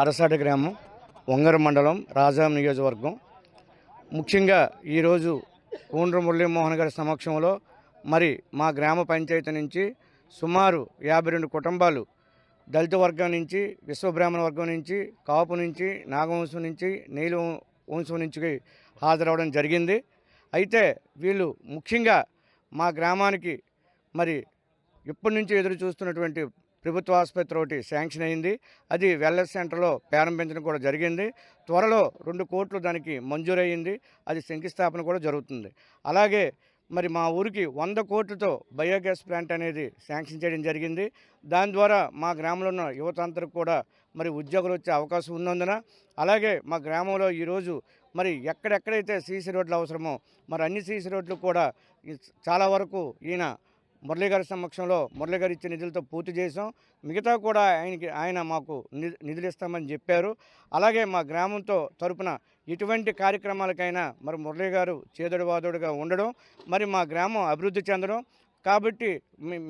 అరసాట గ్రామం, వంగర మండలం, రాజాం నియోజకవర్గం. ముఖ్యంగా ఈరోజు కోండ్ర మురళీమోహన్ గారి సమక్షంలో మరి మా గ్రామ పంచాయతీ నుంచి సుమారు 52 కుటుంబాలు దళిత వర్గం నుంచి, విశ్వబ్రాహ్మణ వర్గం నుంచి, కాపు నుంచి, నాగవంశం నుంచి, నీలు వంశం నుంచి హాజరవడం జరిగింది. అయితే వీళ్ళు ముఖ్యంగా మా గ్రామానికి మరి ఇప్పటి నుంచి ఎదురు చూస్తున్నటువంటి ప్రభుత్వ ఆసుపత్రి ఒకటి శాంక్షన్ అయింది. అది వెల్నెస్ సెంటర్లో ప్రారంభించడం కూడా జరిగింది. త్వరలో 2 కోట్లు దానికి మంజూరయ్యింది. అది శంకుస్థాపన కూడా జరుగుతుంది. అలాగే మరి మా ఊరికి 100 కోట్లతో బయోగ్యాస్ ప్లాంట్ అనేది శాంక్షన్ చేయడం జరిగింది. దాని ద్వారా మా గ్రామంలో ఉన్న యువత అందరికి కూడా మరి ఉద్యోగాలు వచ్చే అవకాశం ఉన్నందున, అలాగే మా గ్రామంలో ఈరోజు మరి ఎక్కడెక్కడైతే సీసీ రోడ్లు అవసరమో మరి అన్ని సీసీ రోడ్లు కూడా చాలా వరకు ఈయన మురళీ గారి సమక్షంలో మురళీ గారు ఇచ్చే నిధులతో పూర్తి చేసాం. మిగతా కూడా ఆయన మాకు నిధులు ఇస్తామని చెప్పారు. అలాగే మా గ్రామంతో తరపున ఎటువంటి కార్యక్రమాలకైనా మరి మురళీ గారు చేదోడు వాదోడుగా ఉండడం, మరి మా గ్రామం అభివృద్ధి చెందడం. కాబట్టి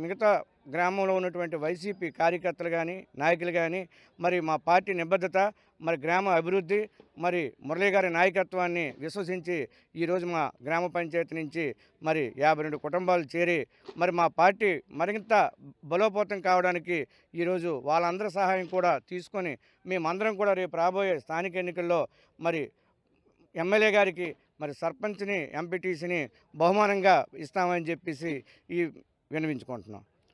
మిగతా గ్రామంలో ఉన్నటువంటి వైసీపీ కార్యకర్తలు కానీ, నాయకులు కానీ మరి మా పార్టీ నిబద్ధత, మరి గ్రామ అభివృద్ధి, మరి మురళీ గారి నాయకత్వాన్ని విశ్వసించి ఈరోజు మా గ్రామ పంచాయతీ నుంచి మరి 52 కుటుంబాలు చేరి మరి మా పార్టీ మరింత బలోపేతం కావడానికి ఈరోజు వాళ్ళందరి సహాయం కూడా తీసుకొని మేమందరం కూడా రేపు రాబోయే స్థానిక ఎన్నికల్లో మరి ఎమ్మెల్యే గారికి మరి సర్పంచ్ని, ఎంపీటీసీని బహుమానంగా ఇస్తామని చెప్పేసి విన్నవించుకుంటున్నాం.